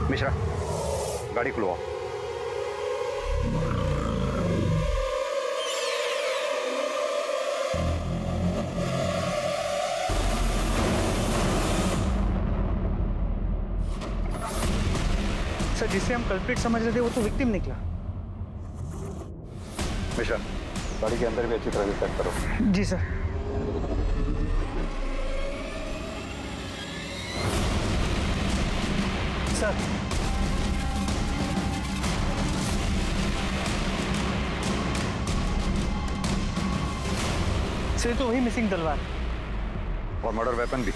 मिश्रा, गाड़ी खुलवाओ। सर, जिसे हम कल्प्रिट समझ रहे थे वो तो विक्टिम निकला। मिश्रा, गाड़ी के अंदर भी अच्छी तरह से चेक करो। जी सर। सर, सर तो वही मिसिंग तलवार और मर्डर वेपन भी।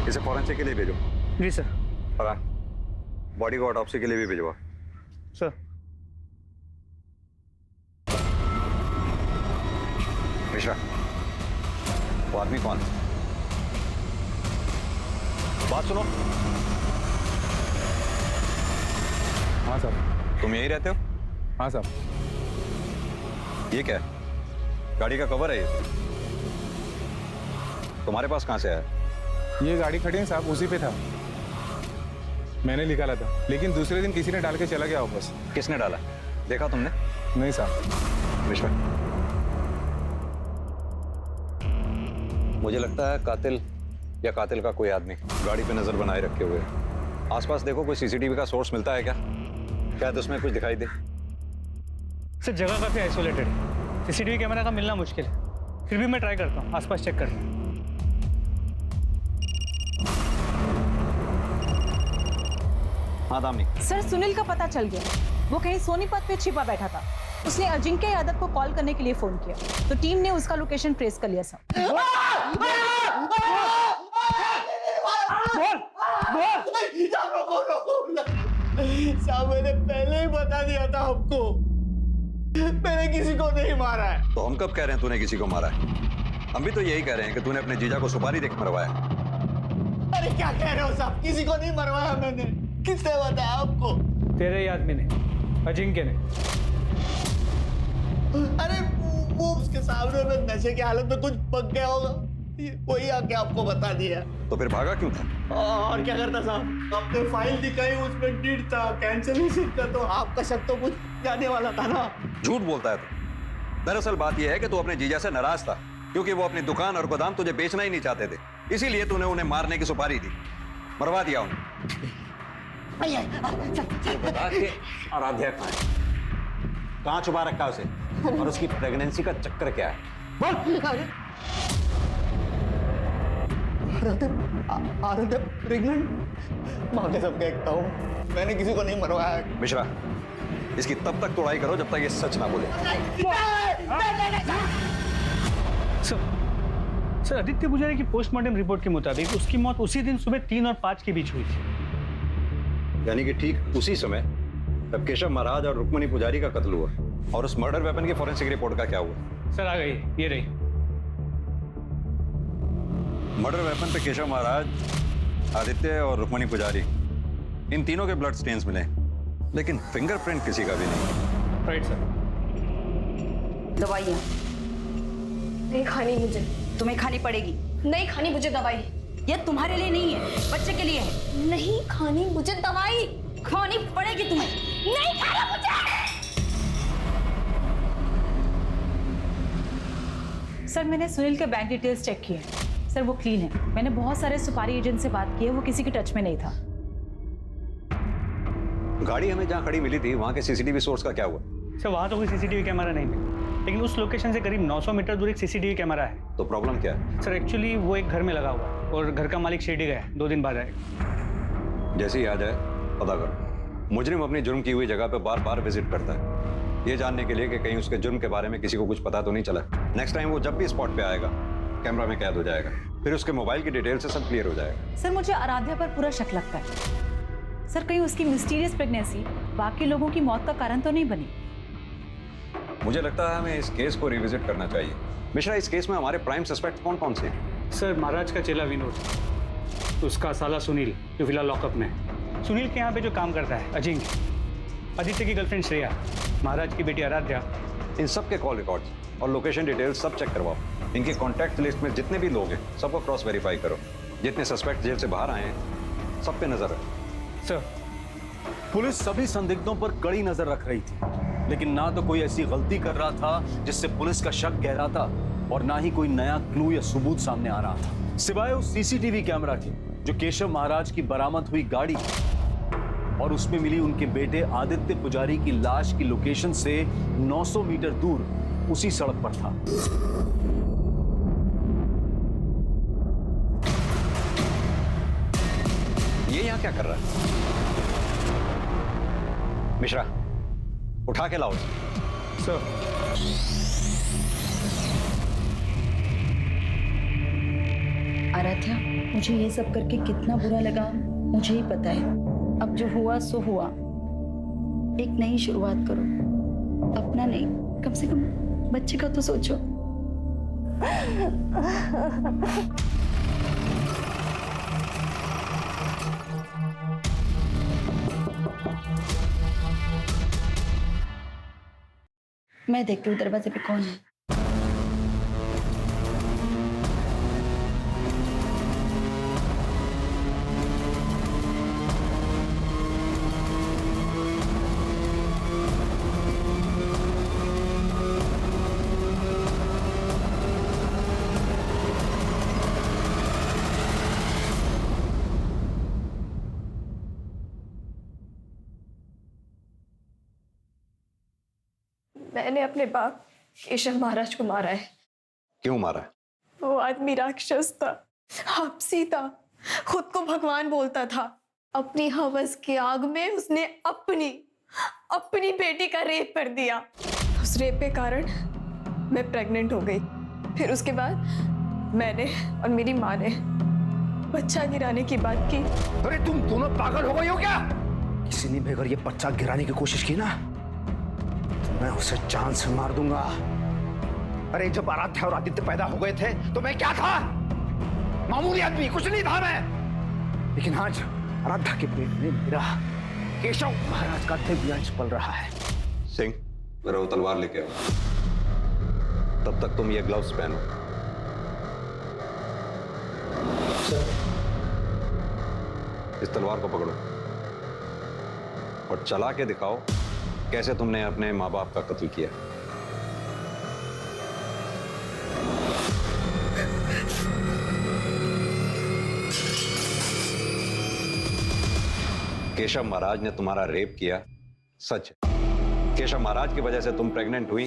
इसे फॉरेंसिक के लिए भेजो। जी सर। हाँ, बॉडी को ऑटोप्सी के लिए भी भिजवा। सर, मिश्रा, वो आदमी कौन है? बात सुनो। हाँ साहब। तुम यहीं रहते हो? हाँ साहब। ये क्या है? गाड़ी का कवर है ये? तुम्हारे पास कहां से आया? ये गाड़ी खड़ी है साहब, उसी पे था। मैंने निकाला था, लेकिन दूसरे दिन किसी ने डाल के चला गया वापस। किसने डाला? देखा तुमने? नहीं साहब। मिश्रा, मुझे लगता है कातिल या कातिल का कोई आदमी गाड़ी पे नजर बनाए रखे हुए है। आसपास देखो, कोई सीसीटीवी का सोर्स मिलता है क्या? शायद उसमें कुछ दिखाई दे। सर जगह काफी आइसोलेटेड है, सीसीटीवी कैमरा का मिलना मुश्किल है। फिर भी मैं ट्राई करता हूँ आसपास चेक करने। हाँ दामनी। सर, सुनील का पता चल गया। वो कहीं सोनीपत पे छिपा बैठा था। उसने अजिंक्य यादव को कॉल करने के लिए फोन किया, तो टीम ने उसका लोकेशन ट्रेस कर लिया। सर, साहब मैंने पहले ही बता दिया था आपको, मैंने किसी को नहीं मारा है। तो हम कब कह रहे हैं तूने किसी को मारा है? हम भी तो यही कह रहे हैं कि तूने अपने जीजा को सुपारी देकर मरवाया। अरे क्या कह रहे हो साहब, किसी को नहीं मरवाया मैंने। किसने बताया आपको? तेरे ही आदमी ने, अजिंक्य ने। अरे वो उसके सामने में नशे की हालत में कुछ पक गया होगा, वही आके आपको बता दिया। तो फिर भागा क्यों था? और क्या करता साहब, आपने फाइल दिखाई, उसमें डेट था, कैंसिलेशन था, तो आपका शक तो कुछ जाने वाला था ना। झूठ बोलता है तू। दरअसल बात यह है कि तू अपने जीजा से नाराज था, क्योंकि वो अपनी दुकान और गोदाम तुझे बेचना ही नहीं चाहते थे। इसीलिए तूने उन्हें मारने की सुपारी दी, मरवा दिया उन्हें। बता के आराध्या कहाँ है? कहाँ छुपा रखा उसे? और उसकी प्रेगनेंसी का चक्कर क्या है? आराध्या प्रेग्नेंट? माँ कसम कहता हूँ, मैंने किसी को नहीं मरवाया। मिश्रा, इसकी तब तक तोड़ाई करो जब तक ये सच ना बोले। सर, आदित्य पुजारी की पोस्टमार्टम रिपोर्ट के मुताबिक उसकी मौत उसी दिन सुबह 3 और 5 के बीच हुई थी। यानी कि ठीक उसी समय जब केशव महाराज और रुक्मणी पुजारी का कत्ल हुआ। और उस मर्डर वेपन की फॉरेंसिक रिपोर्ट का क्या हुआ? सर आ गई, ये रही। मर्डर वेपन पे केशव महाराज, आदित्य और रुक्मणी पुजारी, इन तीनों के ब्लड स्टेन्स मिले, लेकिन फिंगरप्रिंट किसी का भी नहीं। Right sir. दवाइयाँ नहीं खानी मुझे। तुम्हें खानी पड़ेगी। नहीं खानी मुझे दवाई। ये तुम्हारे लिए नहीं है, बच्चे के लिए है। नहीं खानी मुझे दवाई। खानी पड़ेगी तुम्हें। नहीं खाना मुझे। सर मैंने सुनील के बैंक डिटेल्स चेक किए। सर वो क्लीन है। मैंने बहुत सारे सुपारी एजेंट से बात की है, वो किसी के टच में नहीं था। गाड़ी हमें जहाँ खड़ी मिली थी वहाँ के सीसीटीवी सोर्स का क्या हुआ? सर वहाँ तो कोई सीसीटीवी कैमरा नहीं मिला, लेकिन उस लोकेशन से करीब 900 मीटर दूर एक सीसीटीवी कैमरा है। तो प्रॉब्लम क्या है? सर एक्चुअली वो एक घर में लगा हुआ है और घर का मालिक शिरडी गया है, 2 दिन बाद आएगा। जैसे ही आ जाए पता करो। मुजरिम अपनी जुर्म की हुई जगह पे बार बार विजिट करता है, ये जानने के लिए कि कहीं उसके जुर्म के बारे में किसी को कुछ पता तो नहीं चला। नेक्स्ट टाइम वो जब भी स्पॉट पे आएगा कैमरा में कैद हो जाएगा, फिर उसके मोबाइल की डिटेल से सब क्लियर हो जाएगा। सर मुझे आराध्या पर पूरा शक लगता है। सर कहीं उसकी मिस्टीरियस प्रेगनेंसी बाकी लोगों की मौत का कारण तो नहीं बनी? मुझे लगता है हमें इस केस को रिविजिट करना चाहिए। मिश्रा, इस केस में हमारे प्राइम सस्पेक्ट कौन कौन से हैं? सर महाराज का चेला विनोद, उसका साला सुनील जो फिलहाल लॉकअप में है, सुनील के यहाँ पे जो काम करता है अजिंक्य, आदित्य की गर्लफ्रेंड श्रेया, महाराज की बेटी आराध्या। इन सब के कॉल रिकॉर्ड्स और लोकेशन डिटेल्स सब चेक करवाओ। इनके कॉन्टैक्ट लिस्ट में जितने भी लोग हैं सबको क्रॉस वेरीफाई करो। जितने सस्पेक्ट जेल से बाहर आए हैं सब पे नजर है। सर, पुलिस सभी संदिग्धों पर कड़ी नजर रख रही थी, लेकिन ना तो कोई ऐसी गलती कर रहा था जिससे पुलिस का शक गहराता और ना ही कोई नया क्लू या सबूत सामने आ रहा था, सिवाय उस सीसीटीवी कैमरा के जो केशव महाराज की बरामद हुई गाड़ी और उसमें मिली उनके बेटे आदित्य पुजारी की लाश की लोकेशन से 900 मीटर दूर उसी सड़क पर था। ये यहां क्या कर रहा है? मिश्रा, उठा के लाओ इसे। सर आराध्या, मुझे ये सब करके कितना बुरा लगा मुझे ही पता है। अब जो हुआ सो हुआ। एक नई शुरुआत करो, अपना नहीं, कम से कम बच्चे का तो सोचो। मैं देखती हूँ दरवाजे पे कौन है। मैंने अपने बाप केशव महाराज को मारा है। क्यों मारा है? वो आदमी राक्षस था, हपसी था, खुद को भगवान बोलता था। अपनी हवस की आग में उसने अपनी बेटी का रेप कर दिया। उस रेप के कारण मैं प्रेग्नेंट हो गई। फिर उसके बाद मैंने और मेरी माँ ने बच्चा गिराने की बात की। अरे तुम दोनों पागल हो गई हो क्या? किसी ने भी अगर ये बच्चा गिराने की कोशिश की ना तो मैं उसे जान से मार दूंगा। अरे जब आराध्या और आदित्य पैदा हो गए थे तो मैं क्या था? मामूली आदमी, कुछ नहीं था मैं। लेकिन आज आराध्या के पेट में मेरा केशव महाराज का दिव्यांश पल रहा है। सिंह, मेरा वो तलवार लेके आओ। तब तक तुम ये ग्लव्स पहनो। इस तलवार को पकड़ो और चला के दिखाओ कैसे तुमने अपने माँ बाप का कत्ल किया। केशव महाराज ने तुम्हारा रेप किया, सच है। केशव महाराज की वजह से तुम प्रेग्नेंट हुई,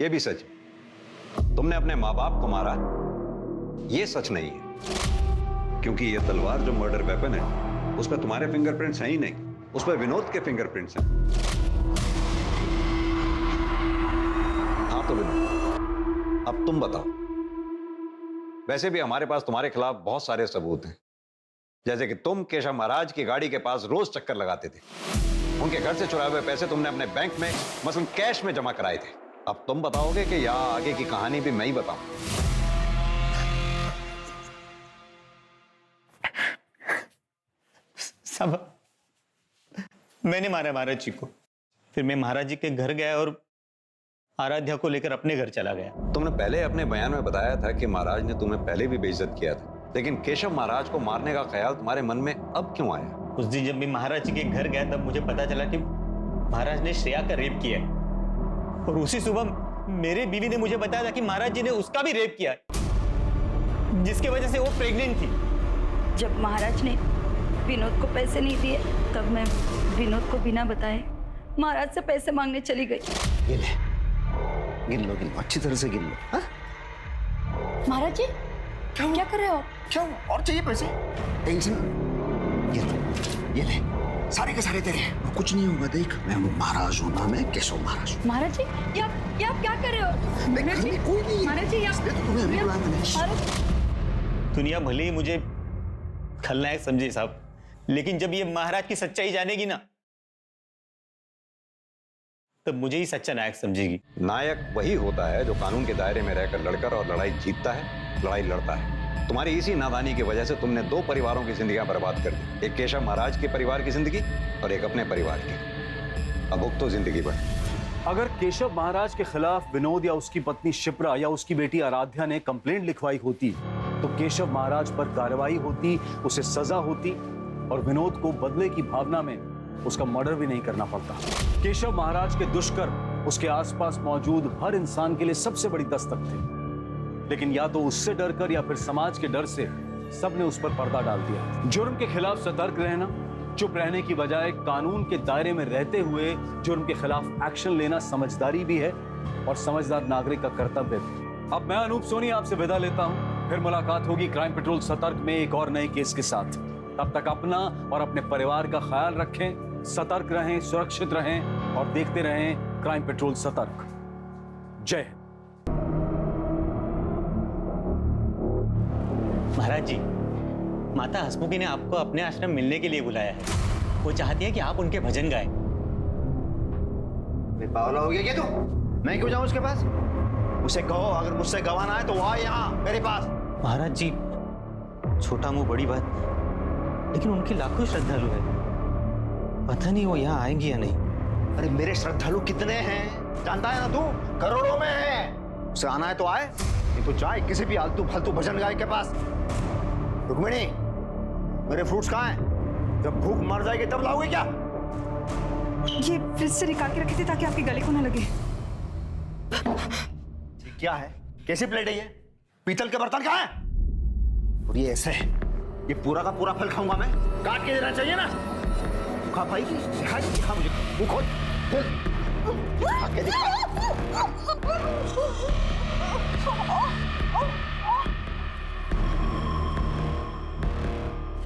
यह भी सच है। तुमने अपने माँ बाप को मारा, यह सच नहीं है। क्योंकि यह तलवार जो मर्डर वेपन है उस पर तुम्हारे फिंगरप्रिंट्स हैं ही नहीं, उस पर विनोद के फिंगरप्रिंट्स हैं। हाँ तो विनोद, अब तुम बताओ। वैसे भी हमारे पास तुम्हारे खिलाफ बहुत सारे सबूत हैं, जैसे कि तुम केशव महाराज की गाड़ी के पास रोज चक्कर लगाते थे। उनके घर से चुराए हुए पैसे तुमने अपने बैंक में मसलन कैश में जमा कराए थे। अब तुम बताओगे कि या आगे की कहानी भी मैं ही बताऊं? साहब, मैंने मारा महाराज जी को। फिर मैं महाराज जी के घर गया और आराध्या को लेकर अपने घर चला गया। तुमने पहले अपने बयान में बताया था कि महाराज ने तुम्हें पहले भी बेइज्जत किया था, लेकिन केशव महाराज को मारने का ख्याल तुम्हारे मन में अब क्यों आया? उस दिन जब मैं महाराज जी के घर गया तब मुझे पता चला कि महाराज ने श्रेया का रेप किया है। और उसी सुबह मेरी बीवी ने मुझे बताया था कि महाराज जी ने उसका भी रेप किया है, जिसकी वजह से वो प्रेग्नेंट थी। जब महाराज ने विनोद को पैसे नहीं दिए तब मैं विनोद को बिना बताए महाराज से पैसे मांगने चली गई। गिन लो, अच्छी तरह से गिन लो। हाँ? महाराज जी क्या कर रहे हो? क्यों और चाहिए पैसे? टेंशन ये ले, सारे के सारे तेरे। और कुछ नहीं होगा, देख मैं महाराज हूँ ना, मैं केशव महाराज हूँ। महाराज जी ये आप क्या कर रहे हो? महाराज जी, कोई नहीं। महाराज जी इसलिए तो तुम्हें अभी बुलाया मैंने। दुनिया भले ही मुझे खलनायक समझे साहब, लेकिन जब ये महाराज की सच्चाई जानेगी ना तब मुझे ही सच्चा नायक समझेगी। नायक वही होता है जो कानून के दायरे में रहकर लड़कर और लड़ाई जीतता है, लड़ाई लड़ता है। तुम्हारी इसी नादानी की वजह से तुमने दो परिवारों की जिंदगियां बर्बाद कर दी, एक केशव महाराज के परिवार की जिंदगी और एक अपने परिवार की। अब भुगतो जिंदगी पर। अगर केशव महाराज के खिलाफ विनोद या उसकी पत्नी शिप्रा या उसकी बेटी आराध्या ने कंप्लेंट लिखवाई होती तो केशव महाराज पर कार्रवाई होती, उसे सजा होती और विनोद को बदले की भावना में उसका मर्डर भी नहीं करना पड़ता। केशव महाराज के दुष्कर्म उसके आसपास मौजूद हर इंसान के लिए सबसे बड़ी दस्तक थे, लेकिन या तो उससे डरकर या फिर समाज के डर से सबने उस पर पर्दा डाल दिया। जुर्म के खिलाफ सतर्क रहना, चुप रहने की बजाय कानून के दायरे में रहते हुए जुर्म के खिलाफ एक्शन लेना समझदारी भी है और समझदार नागरिक का कर्तव्य भी। अब मैं अनूप सोनी आपसे विदा लेता हूं, फिर मुलाकात होगी क्राइम पेट्रोल सतर्क में एक और नए केस के साथ। तब तक अपना और अपने परिवार का ख्याल रखें, सतर्क रहें, सुरक्षित रहें और देखते रहें क्राइम पेट्रोल सतर्क। जय हिंद। महाराज जी, माता हसमुखी ने आपको अपने आश्रम मिलने के लिए बुलाया है। वो चाहती है कि आप उनके भजन गाएं। पागल हो गया क्या तू? मैं क्यों जाऊं उसके पास? उसे कहो अगर मुझसे गवाना है तो वो आए यहाँ मेरे पास। महाराज जी, छोटा मुंह बड़ी बात, लेकिन उनके लाखों श्रद्धालु है, पता नहीं वो यहाँ आएंगी या नहीं। अरे मेरे श्रद्धालु कितने हैं जानता है ना तू? करोड़ों में है। उसे आना है तो आए, नहीं तो जाए किसी भी आलतू फालतू भजन गाय के पास। रुक्मिणी, मेरे फ्रूट्स कहाँ हैं? जब भूख मर जाएगी तब लाओगे क्या? ये फ्रिज से निकाल के रखे थे ताकि आपके गले को ना लगे। क्या है? कैसी प्लेट है ये? पीतल के बर्तन कहाँ हैं? और ये ऐसे है, ये पूरा का पूरा फल खाऊंगा मैं? काट के देना चाहिए ना? खा पाएगी? दिखा मुझे, मुंह खोल, खा के दिखा।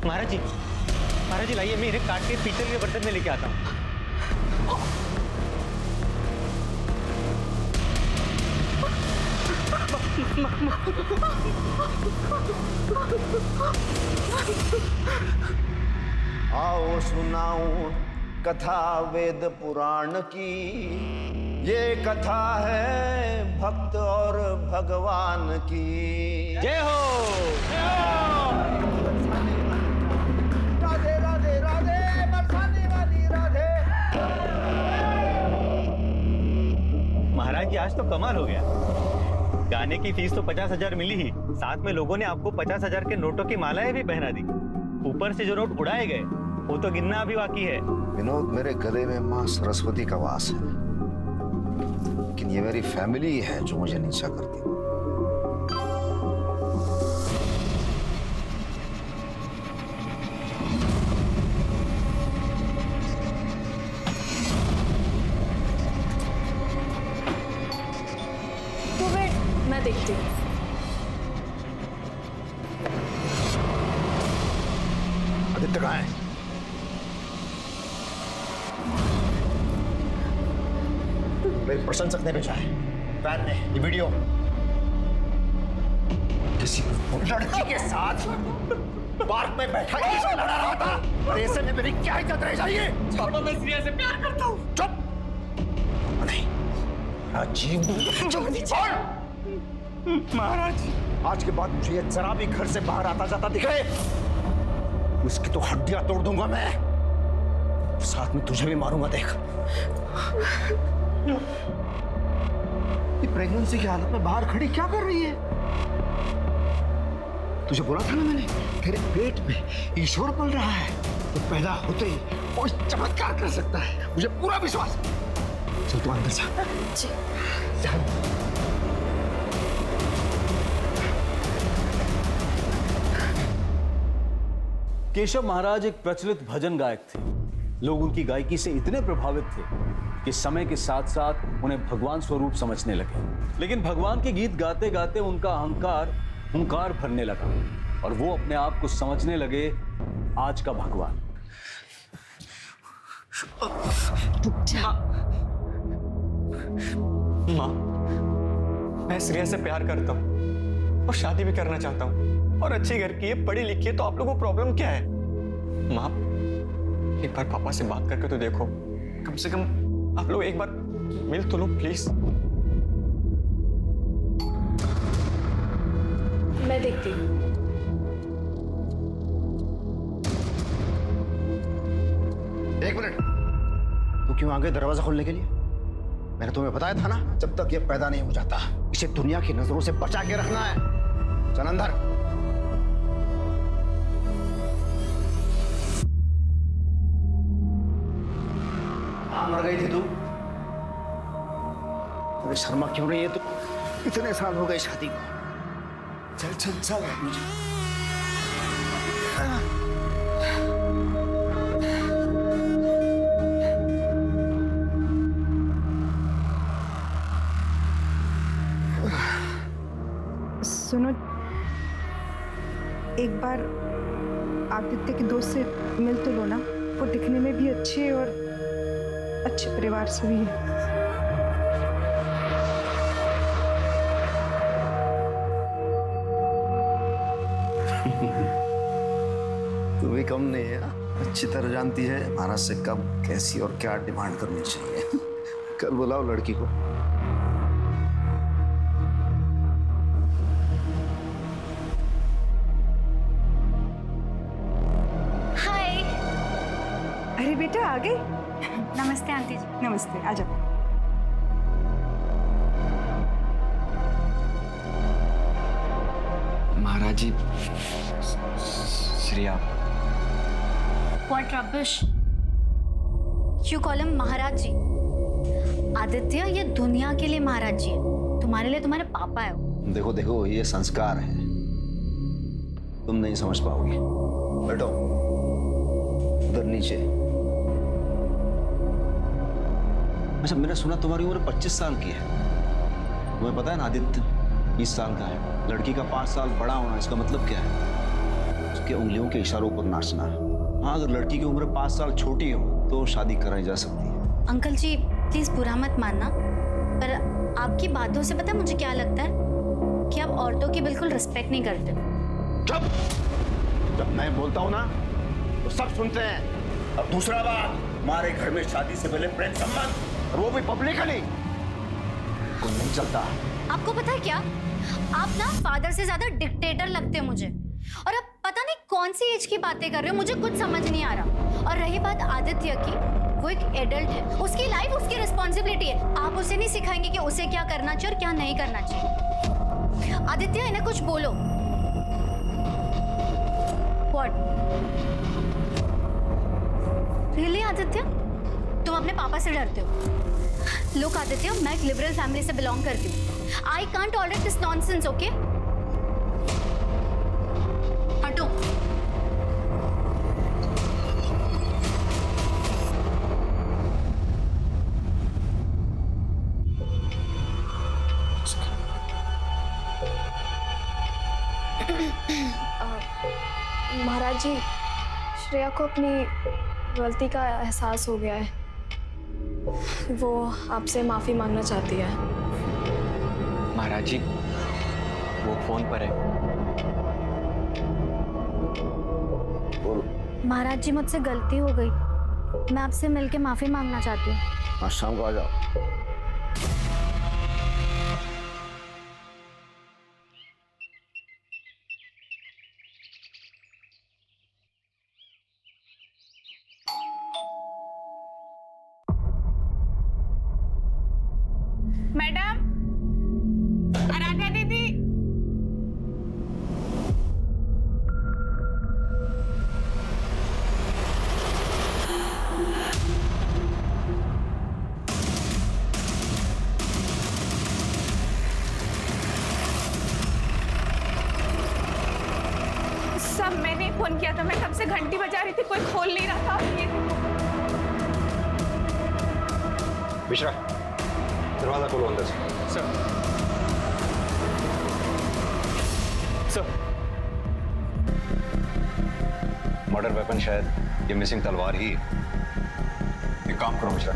महाराज जी लाइए, मैं इन्हें काट के पीतल के बर्तन में लेके आता हूँ। आओ सुनाऊं कथा वेद पुराण की, ये कथा है भक्त और भगवान की। जय हो। राधे राधे राधे, बरसाने वाली राधे। महाराज जी, आज तो कमाल हो गया। गाने की फीस तो 50,000 मिली ही, साथ में लोगों ने आपको 50,000 के नोटों की मालाएं भी पहना दी। ऊपर से जो नोट उड़ाए गए वो तो गिनना अभी बाकी है। विनोद, मेरे गले में माँ सरस्वती का वास है, लेकिन ये मेरी फैमिली है जो मुझे नीचा करती। तो वेट, मैं देखती हूँ। आदित्य कहाँ है? मेरे प्रशंसक ने भेजा है, फैन ने ये वीडियो। किसी लड़की के साथ पार्क में बैठा इससे लड़ा रहा था, और ऐसे में मेरी क्या इज्जत रह जाएगी? पापा, मैं श्रेया से प्यार करता हूँ। चुप! नहीं, राजीव, महाराज, आज के बाद मुझे ये जरा भी घर से बाहर आता जाता दिखे, उसकी तो हड्डियां तोड़ दूंगा मैं, साथ में तुझे भी मारूंगा। देख, ये प्रेगनेंसी की हालत में बाहर खड़ी क्या कर रही है? तुझे बोला था ना मैंने, तेरे पेट में ईश्वर पल रहा है, तो पैदा होते ही वो चमत्कार कर सकता है, मुझे पूरा विश्वास है। चल तू अंदर जा। जा। केशव महाराज एक प्रचलित भजन गायक थे। लोग उनकी गायकी से इतने प्रभावित थे कि समय के साथ साथ उन्हें भगवान स्वरूप समझने लगे। लेकिन भगवान के गीत गाते गाते उनका अहंकार हुंकार भरने लगा और वो अपने आप को समझने लगे आज का भगवान। माँ, मैं श्रेया से प्यार करता हूँ और शादी भी करना चाहता हूँ, और अच्छे घर की है, पढ़ी लिखी है, तो आप लोगों को प्रॉब्लम क्या है? माँ, एक बार पापा से बात करके तो देखो, कम से कम आप लोग एक बार मिल तो लो प्लीज। मैं देखती हूँ। एक मिनट, तू क्यों आ गए दरवाजा खोलने के लिए? मैंने तुम्हें बताया था ना, जब तक ये पैदा नहीं हो जाता इसे दुनिया की नजरों से बचा के रखना है। चल अंदर। मर गई थी तू? अरे शर्मा क्यों नहीं है तू? इतने साल हो गए शादी को। चल चल चल मुझे। सुनो, एक बार आदित्य के दोस्त से मिल तो लो ना। वो दिखने में भी अच्छे और अच्छे परिवार से भी है। तू भी कम नहीं है, अच्छी तरह जानती है महाराज से कब कैसी और क्या डिमांड करनी चाहिए। कल बुलाओ लड़की को। अरे बेटा आ गई। नमस्ते आंटी जी। नमस्ते, आ जाओ। महाराज जी, Shreya. What rubbish? You call him महाराज जी। आदित्य ये दुनिया के लिए महाराज जी है, तुम्हारे लिए तुम्हारे पापा है वो। देखो देखो, ये संस्कार है, तुम नहीं समझ पाओगी। बैठो उधर नीचे। अच्छा, मैंने सुना तुम्हारी उम्र 25 साल की है। तुम्हें पता है ना आदित्य 20 साल का है। लड़की का 5 साल बड़ा होना, इसका मतलब क्या है? उसके उंगलियों के इशारों पर नाचना। हाँ, अगर लड़की की उम्र 5 साल छोटी हो तो शादी कराई जा सकती है। अंकल जी प्लीज बुरा मत मानना, पर आपकी बातों से पता है मुझे क्या लगता है कि आप औरतों की बिल्कुल रिस्पेक्ट नहीं करते। चुप! जब मैं बोलता हूँ ना तो सब सुनते हैं। अब दूसरा बात, हमारे घर में शादी से पहले प्रेम संबंध, और वो भी पब्लिकली, को नहीं चलता। आपको पता है क्या, आप ना फादर से ज्यादा डिक्टेटर लगते हो मुझे। और अब पता नहीं कौन सी एज की बातें कर रहे हो, मुझे कुछ समझ नहीं आ रहा। और रही बात आदित्य की, वो एक एडल्ट है, उसकी लाइफ उसकी रिस्पॉन्सिबिलिटी है। आप उसे नहीं सिखाएंगे कि उसे क्या करना चाहिए और क्या नहीं करना चाहिए। आदित्य इन्हें कुछ बोलो। What? Really आदित्य, तुम अपने पापा से डरते हो? Look आदित्य, मैं एक लिबरल फैमिली से बिलोंग करती हूँ। I can't tolerate this nonsense, okay? हटो। महाराज जी, श्रेया को अपनी गलती का एहसास हो गया है। वो आपसे माफी मांगना चाहती है। महाराज जी, वो फोन पर है। महाराज जी मुझसे गलती हो गई, मैं आपसे मिलके माफी मांगना चाहती हूँ। आज शाम को आ जाओ। मैडम, आराध्या दीदी। सब मैंने फोन किया था, मैं कब से घंटी बजा रही थी, कोई खोल नहीं रहा था। मिश्रा, दरवाजा खोलो अंदर से। सर। सर। मर्डर वेपन शायद ये मिसिंग तलवार ही है। एक काम करो मिश्रा,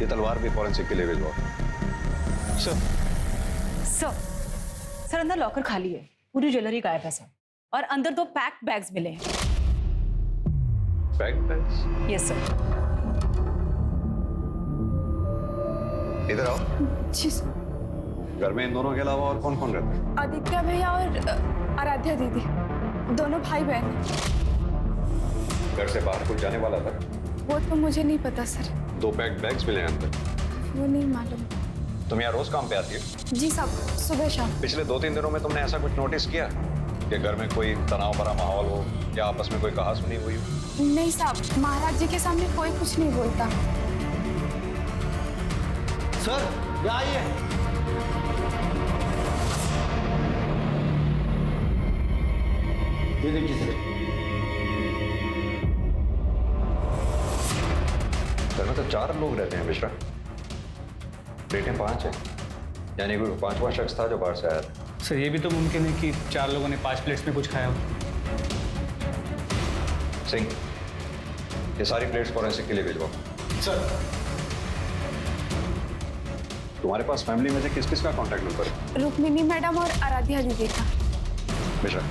ये तलवार भी फॉरेंसिक के लिए भिजवाओ। सर। सर अंदर लॉकर खाली है, पूरी ज्वेलरी गायब है सर, और अंदर 2 पैक्ड बैग्स मिले हैं। Packed bags? Yes sir. इधर आओ। जी सर। घर में इन दोनों के अलावा और कौन कौन रहता है? आदित्य भैया और आराध्या दीदी, दोनों भाई बहन। घर से बाहर कुछ जाने वाला था? वो तो मुझे नहीं पता सर। 2 पैक्ड बैग्स मिले हैं अंदर। वो नहीं मालूम। तुम यहाँ रोज काम पे आती है? जी साहब, सुबह शाम। पिछले 2-3 दिनों में तुमने ऐसा कुछ नोटिस किया कि घर में कोई तनाव भरा माहौल हो या आपस में कोई कहासुनी हुई हो? नहीं साहब, महाराज जी के सामने कोई कुछ नहीं बोलता। सर यहाँ आइए। ये देखिए सर। घर में तो 4 लोग रहते हैं मिश्रा, प्लेटें 5 हैं, यानी कोई 5वां शख्स था जो बाहर से आया था। सर ये भी तो मुमकिन है कि 4 लोगों ने 5 प्लेट्स में कुछ खाया हो। सिंह, ये सारी प्लेट्स फॉरेंसिक के लिए भिजवाओ। सर। तुम्हारे पास फैमिली में से किस किस का कॉन्टैक्ट नंबर है? रुक्मिनी मैडम और आराध्या दीदी का। मिश्रा,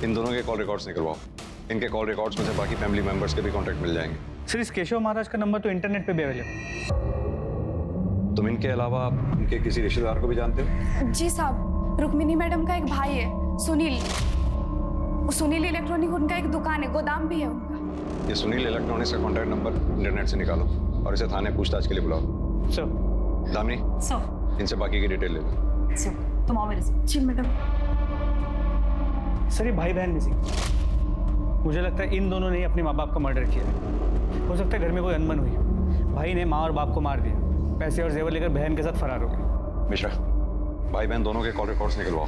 इन दोनों के कॉल रिकॉर्ड्स निकलवाओ। इनके कॉल रिकॉर्ड्स में से बाकी फैमिली मेंबर्स के भी कॉन्टैक्ट मिल जाएंगे। सर इस केशव महाराज का नंबर तो इंटरनेट पे भी अवेलेबल। तुम इनके अलावा इनके किसी रिश्तेदार को भी जानते हो? जी साहब, रुक्मिनी मैडम का एक भाई है सुनील। सुनील इलेक्ट्रॉनिक उनका एक दुकान है, गोदाम भी है उनका। ये सुनील इलेक्ट्रॉनिक्स का कॉन्टैक्ट नंबर इंटरनेट से निकालो और इसे थाने पूछताछ के लिए बुलाओ। सर। दामिनी, सर। इनसे बाकी की डिटेल ले लो। सर, तुम आओ मेरे साथ। जी मैडम। सर ये भाई बहन मिसिंग। मुझे लगता है इन दोनों ने ही अपने माँ बाप का मर्डर किया। हो सकता है घर में कोई अनबन हुई, भाई ने माँ और बाप को मार दिया, पैसे और जेवर लेकर बहन के साथ फरार हो गए। मिश्रा, भाई बहन दोनों के कॉल रिकॉर्ड्स निकलवाओ।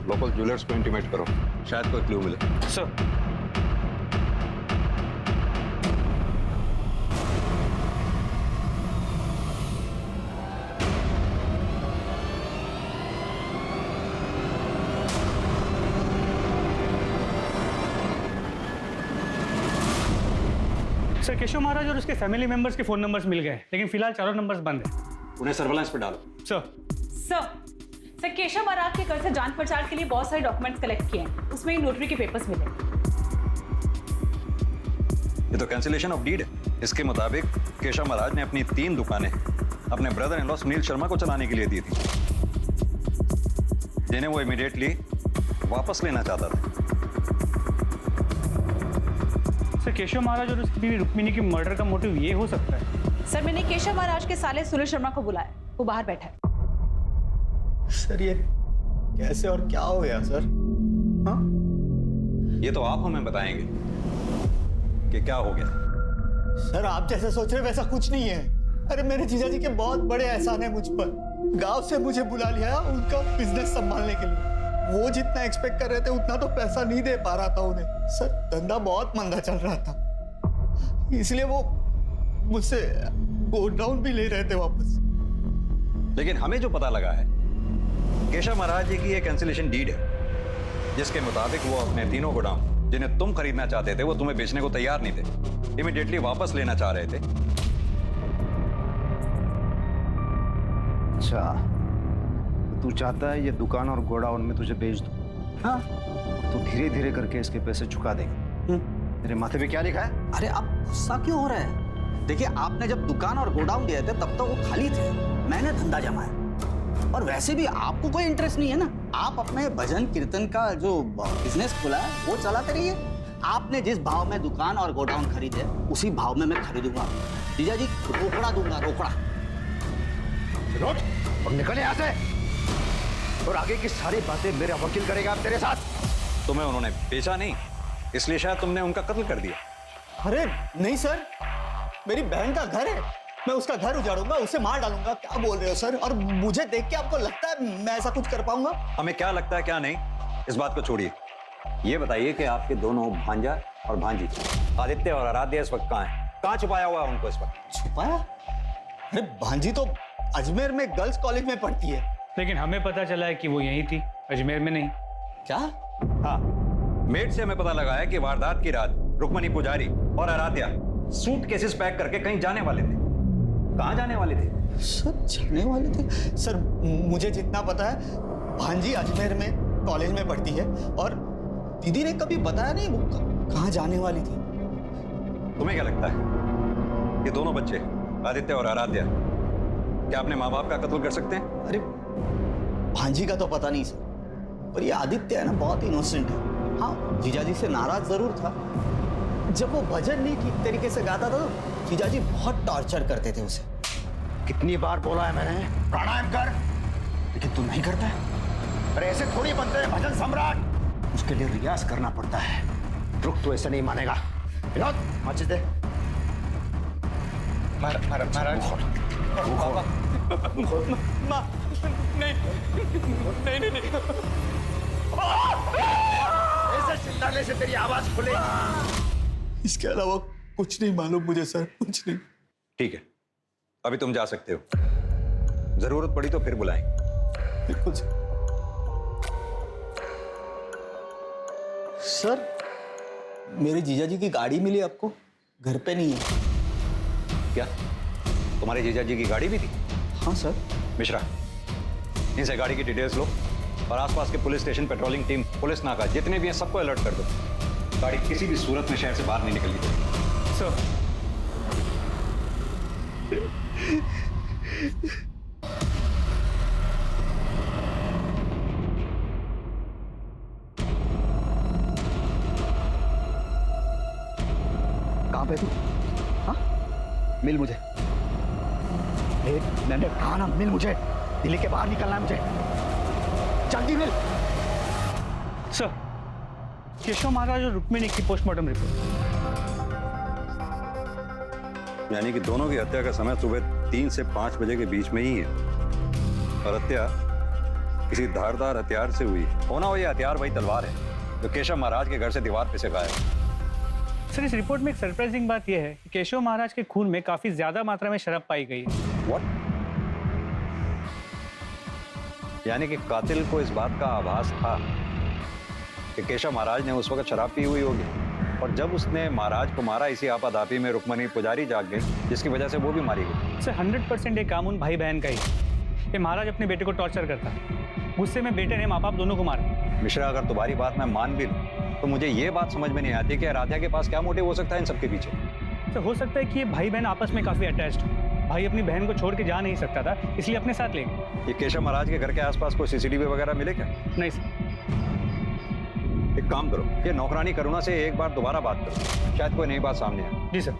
लोकल ज्वेलर्स को इंटीमेट करो, शायद कोई क्लू मिले। सर। सर केशव महाराज और उसके फैमिली मेंबर्स के फोन नंबर्स मिल गए, लेकिन फिलहाल 4 नंबर्स बंद है। उन्हें सर्विलांस पे डालो। सर। सर केशव महाराज के घर से जांच पड़ताल के लिए बहुत सारे डॉक्यूमेंट्स कलेक्ट किए हैं, उसमें नोटरी के पेपर्स मिले। ये तो कैंसिलेशन ऑफ डीड है। इसके मुताबिक केशव महाराज ने अपनी 3 दुकानें अपने brother in law Sunil Sharma को चलाने के लिए दी थी, जिन्हें वो इमीडिएटली वापस लेना चाहता था। सर केशव महाराज और उसकी बीवी रुक्मिनी की मर्डर का मोटिव ये हो सकता है? सर मैंने केशव महाराज के साले सुनील शर्मा को बुलाया, वो बाहर बैठा है। सर ये कैसे और क्या हो गया सर? हाँ? ये तो आप हमें बताएंगे कि क्या हो गया। सर आप जैसे सोच रहे वैसा कुछ नहीं है। अरे मेरे जीजा जी के बहुत बड़े एहसान है मुझ पर। गांव से मुझे बुला लिया उनका बिजनेस संभालने के लिए। वो जितना एक्सपेक्ट कर रहे थे उतना तो पैसा नहीं दे पा रहा था उन्हें। सर धंधा बहुत मंदा चल रहा था, इसलिए वो मुझसे गोल्ड डाउन भी ले रहे थे वापस। लेकिन हमें जो पता लगा है, केशव महाराज जी की एक कैंसिलेशन डीड है, जिसके मुताबिक वो अपने 3 गोदाम जिन्हें तुम खरीदना चाहते थे वो तुम्हें बेचने को तैयार नहीं थे, इमीडिएटली वापस लेना चाह रहे थे। अच्छा, तू चाहता है ये दुकान और गोडाउन में तुझे बेच दूं? हाँ, तो धीरे धीरे करके इसके पैसे चुका देंगे। तेरे माथे पे क्या लिखा है? अरे आप गुस्सा क्यों हो रहे हैं? देखिए आपने जब दुकान और गोडाउन दिए थे तब तो वो खाली थे, मैंने धंधा जमाया। और वैसे भी आपको कोई इंटरेस्ट नहीं है ना, आप अपने भजन कीर्तन का जो बिजनेस खोला है वो चलाते रहिए। आपने जिस भाव में दुकान और गोडाउन खरीदे उसी भाव में मैं खरीदूंगा। जीजा जी रोकड़ा दूंगा, रोकड़ा। और निकले यहाँ से, और आगे की सारी बातें मेरा वकील करेगा तेरे साथ। तुम्हें उन्होंने बेचा नहीं, इसलिए शायद तुमने उनका कत्ल कर दिया। अरे नहीं सर, मेरी बहन का घर है, मैं उसका घर उजाड़ूंगा, उसे मार डालूंगा। क्या बोल रहे हो सर? और मुझे देख के आपको लगता है मैं ऐसा कुछ कर पाऊंगा? हमें क्या लगता है क्या नहीं, इस बात को छोड़िए। ये बताइए कि आपके दोनों भांजा और भांजी आदित्य और आराध्या इस वक्त कहाँ हैं? कहाँ छुपाया हुआ है उनको इस वक्त? छुपाया? अरे भांजी तो अजमेर में गर्ल्स कॉलेज में पढ़ती है। लेकिन हमें पता चला है कि वो यहीं थी, अजमेर में नहीं। क्या? हाँ, मेट से हमें पता लगा है कि वारदात की रात रुक्मणी पुजारी और आराध्या सूटकेसेस पैक करके कहीं जाने वाले थे। कहाँ जाने वाले थे? सर जाने वाले थे? सर मुझे जितना पता है भांजी अजमेर में कॉलेज में पढ़ती है और दीदी ने कभी बताया नहीं वो कहाँ जाने वाली थी। तुम्हें क्या लगता है ये दोनों बच्चे आदित्य और आराध्या क्या अपने माँ बाप का कत्ल कर सकते हैं? अरे भांजी का तो पता नहीं सर, पर ये आदित्य है ना बहुत इनोसेंट है। हाँ जीजाजी से नाराज जरूर था, जब वो भजन नहीं ठीक तरीके से गाता था तो जीजाजी बहुत टॉर्चर करते थे उसे। कितनी बार बोला है मैंने प्राणायाम कर, लेकिन तू नहीं करता है। अरे ऐसे थोड़ी बनते हैं भजन सम्राट, उसके लिए रियाज करना पड़ता है। रुक, तो ऐसे नहीं मानेगा। विनोद माचिस दे। महाराज पापा माँ नहीं नहीं नहीं नहीं ऐसे चिल्लाने से तेरी आवाज खुलेगी। इसके अलावा कुछ नहीं मालूम मुझे सर, कुछ नहीं। ठीक है, अभी तुम जा सकते हो, जरूरत पड़ी तो फिर बुलाएंगे। बिल्कुल सर। मेरे जीजा जी की गाड़ी मिली आपको? घर पे नहीं है क्या तुम्हारे जीजा जी की गाड़ी भी थी? हाँ सर। मिश्रा, इनसे गाड़ी की डिटेल्स लो और आसपास के police station, patrolling team, police नाका जितने भी हैं सबको अलर्ट कर दो। गाड़ी किसी भी सूरत में शहर से बाहर नहीं निकलनी चाहिए। सर कहां पे तू? हाँ, मिल मुझे। मैंने कहा ना, मिल मुझे। दिल्ली के बाहर निकलना है मुझे, जल्दी मिल। सर, केशव महाराज और रुक्मिणी की पोस्टमार्टम रिपोर्ट। यानी कि दोनों की हत्या का समय सुबह 3 से 5 बजे के बीच में ही है और हत्या किसी धारदार हथियार से हुई। होना हो ये हथियार वही तलवार है जो केशव महाराज के घर से दीवार पे से गायब। सर, इस रिपोर्ट में एक सरप्राइजिंग बात यह है कि केशव महाराज के खून में काफी ज्यादा मात्रा में शराब पाई गई है। What? यानी कि कातिल को इस बात का आभास था कि केशव महाराज ने उस वक्त शराब पी हुई होगी और जब उसने महाराज को मारा इसी आपाधापी में रुक्मणी पुजारी जाग गई जिसकी वजह से वो भी मारी गई। सर, 100% ये काम उन भाई बहन का ही है। ये महाराज अपने बेटे को टॉर्चर करता है, गुस्से में बेटे ने माँ बाप दोनों को मारा। मिश्रा, अगर तुम्हारी बात मैं मान भी लूं तो मुझे ये बात समझ में नहीं आती कि आराध्या के पास क्या मोटिव हो सकता है इन सबके पीछे। सर, हो सकता है कि ये भाई बहन आपस में काफी अटैच्ड हो। भाई अपनी बहन को छोड़ के जा नहीं सकता था, इसलिए अपने साथ ले गए। ये केशव महाराज के घर के आसपास कोई सीसीटीवी वगैरह मिले क्या? नहीं सर। एक काम करो, ये नौकरानी करुणा से एक बार दोबारा बात करो, शायद कोई नई बात सामने आए। जी सर।